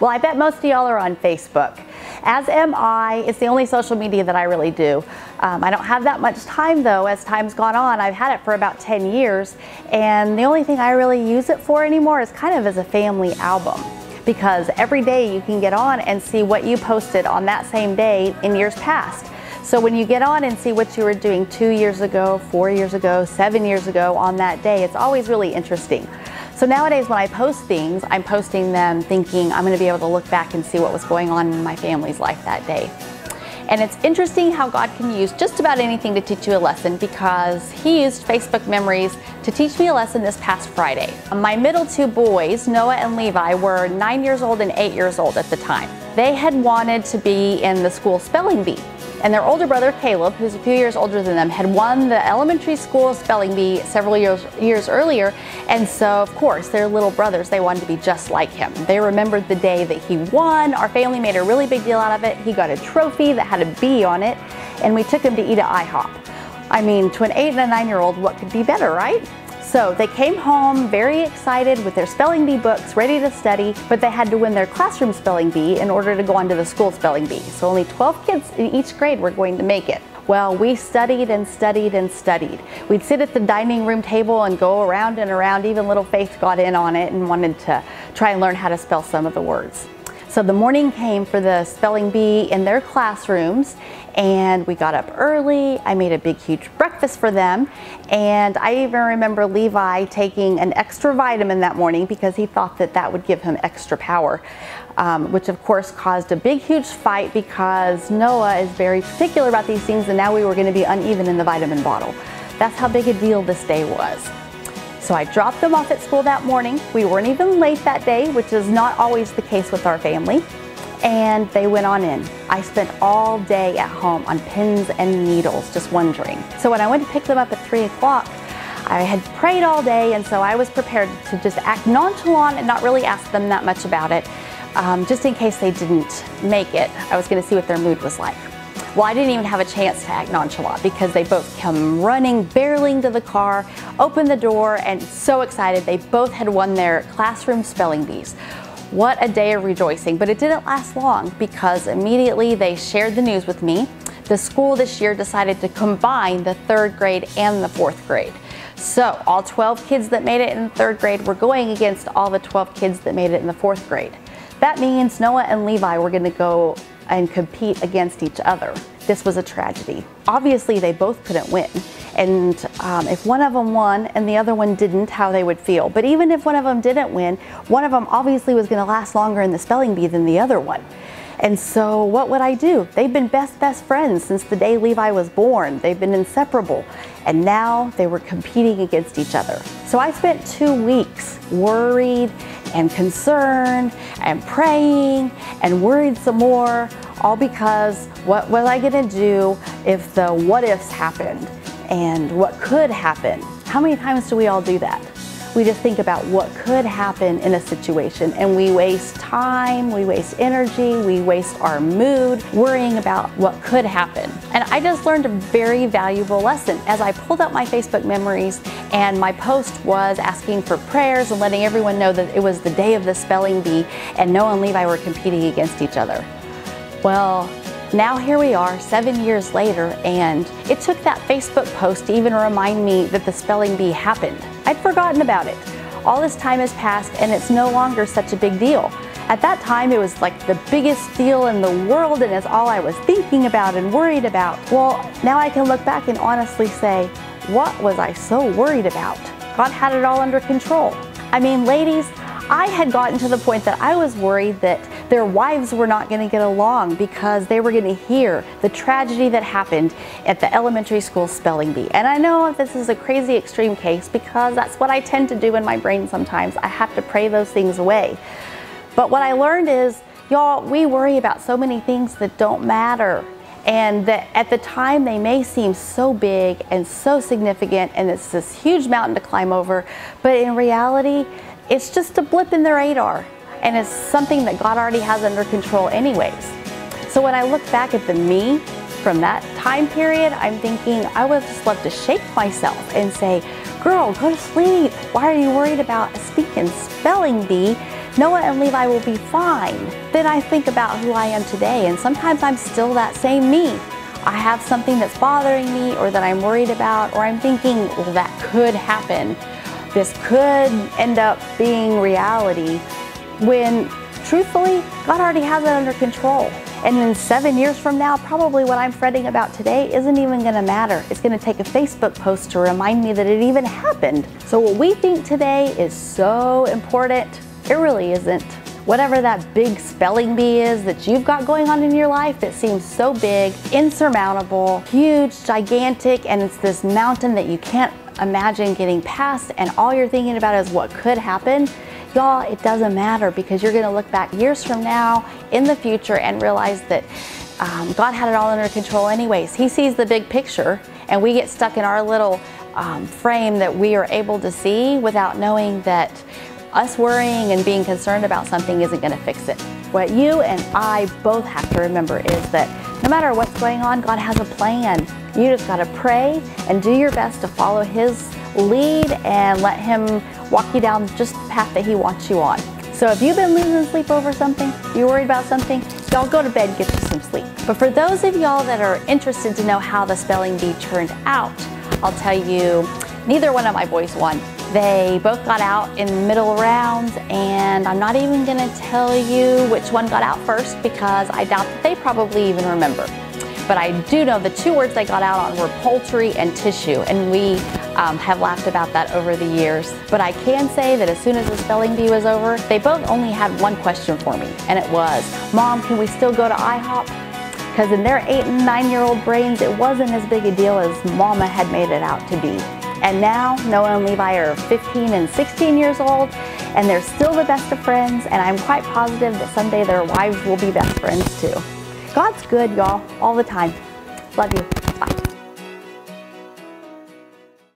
Well, I bet most of y'all are on Facebook. As am I. It's the only social media that I really do. I don't have that much time though. As time's gone on, I've had it for about 10 years, and the only thing I really use it for anymore is kind of as a family album, because every day you can get on and see what you posted on that same day in years past. So when you get on and see what you were doing 2 years ago, 4 years ago, 7 years ago on that day, it's always really interesting. So nowadays when I post things, I'm posting them thinking I'm going to be able to look back and see what was going on in my family's life that day. And it's interesting how God can use just about anything to teach you a lesson, because He used Facebook memories to teach me a lesson this past Friday. My middle two boys, Noah and Levi, were 9 years old and 8 years old at the time. They had wanted to be in the school spelling bee. And their older brother, Caleb, who's a few years older than them, had won the elementary school spelling bee several years earlier. And so, of course, their little brothers, they wanted to be just like him. They remembered the day that he won. Our family made a really big deal out of it. He got a trophy that had a bee on it, and we took him to eat at IHOP. I mean, to an 8 and a 9-year-old, what could be better, right? So they came home very excited with their spelling bee books, ready to study, but they had to win their classroom spelling bee in order to go on to the school spelling bee. So only 12 kids in each grade were going to make it. Well, we studied and studied and studied. We'd sit at the dining room table and go around and around. Even little Faith got in on it and wanted to try and learn how to spell some of the words. So the morning came for the spelling bee in their classrooms, and we got up early. I made a big, huge breakfast for them, and I even remember Levi taking an extra vitamin that morning because he thought that that would give him extra power, which of course caused a big, huge fight because Noah is very particular about these things, and now we were going to be uneven in the vitamin bottle. That's how big a deal this day was. So I dropped them off at school that morning. We weren't even late that day, which is not always the case with our family. And they went on in. I spent all day at home on pins and needles, just wondering. So when I went to pick them up at 3 o'clock, I had prayed all day, and so I was prepared to just act nonchalant and not really ask them that much about it, just in case they didn't make it. I was going to see what their mood was like. Well, I didn't even have a chance to act nonchalant because they both come running, barreling to the car, opened the door, and so excited. They both had won their classroom spelling bees. What a day of rejoicing, but it didn't last long because immediately they shared the news with me. The school this year decided to combine the 3rd grade and the 4th grade. So all 12 kids that made it in the 3rd grade were going against all the 12 kids that made it in the 4th grade. That means Noah and Levi were going to go and compete against each other. This was a tragedy. Obviously, they both couldn't win. And if one of them won and the other one didn't, how they would feel. But even if one of them didn't win, one of them obviously was going to last longer in the spelling bee than the other one. And so what would I do? They've been best friends since the day Levi was born. They've been inseparable. And now they were competing against each other. So I spent 2 weeks worried and concerned and praying and worried some more, all because what was I going to do if the what ifs happened and what could happen? How many times do we all do that? We just think about what could happen in a situation, and we waste time, we waste energy, we waste our mood worrying about what could happen. And I just learned a very valuable lesson as I pulled up my Facebook memories, and my post was asking for prayers and letting everyone know that it was the day of the spelling bee and Noah and Levi were competing against each other. Well, now here we are 7 years later, and it took that Facebook post to even remind me that the spelling bee happened. I'd forgotten about it. All this time has passed and it's no longer such a big deal. At that time it was like the biggest deal in the world, and it's all I was thinking about and worried about. Well, now I can look back and honestly say, what was I so worried about? God had it all under control. I mean, ladies, I had gotten to the point that I was worried that their wives were not going to get along because they were going to hear the tragedy that happened at the elementary school spelling bee. And I know this is a crazy extreme case because that's what I tend to do in my brain sometimes. I have to pray those things away. But what I learned is, y'all, we worry about so many things that don't matter. And that at the time they may seem so big and so significant, and it's this huge mountain to climb over, but in reality, it's just a blip in the radar, and it's something that God already has under control anyways. So when I look back at the me from that time period, I'm thinking I would just love to shake myself and say, girl, go to sleep. Why are you worried about a stinking spelling bee Noah and Levi will be fine. Then I think about who I am today, and sometimes I'm still that same me. I have something that's bothering me or that I'm worried about, or I'm thinking, well, that could happen. This could end up being reality, when truthfully, God already has it under control. And in 7 years from now, probably what I'm fretting about today isn't even gonna matter. It's gonna take a Facebook post to remind me that it even happened. So what we think today is so important, it really isn't. Whatever that big spelling bee is that you've got going on in your life that seems so big, insurmountable, huge, gigantic, and it's this mountain that you can't imagine getting past, and all you're thinking about is what could happen. Y'all, it doesn't matter, because you're gonna look back years from now in the future and realize that God had it all under control anyways. He sees the big picture, and we get stuck in our little frame that we are able to see without knowing that us worrying and being concerned about something isn't gonna fix it. What you and I both have to remember is that no matter what's going on, God has a plan. You just gotta pray and do your best to follow His lead and let Him walk you down just the path that He wants you on. So if you've been losing sleep over something, you're worried about something, y'all go to bed and get you some sleep. But for those of y'all that are interested to know how the spelling bee turned out, I'll tell you, neither one of my boys won. They both got out in middle rounds, and I'm not even gonna tell you which one got out first, because I doubt that they probably even remember. But I do know the two words they got out on were poultry and tissue, and we have laughed about that over the years. But I can say that as soon as the spelling bee was over, they both only had one question for me, and it was, Mom, can we still go to IHOP? Because in their 8 and 9-year-old brains, it wasn't as big a deal as Mama had made it out to be. And now Noah and Levi are 15 and 16 years old, and they're still the best of friends, and I'm quite positive that someday their wives will be best friends too. God's good, y'all, all the time. Love you.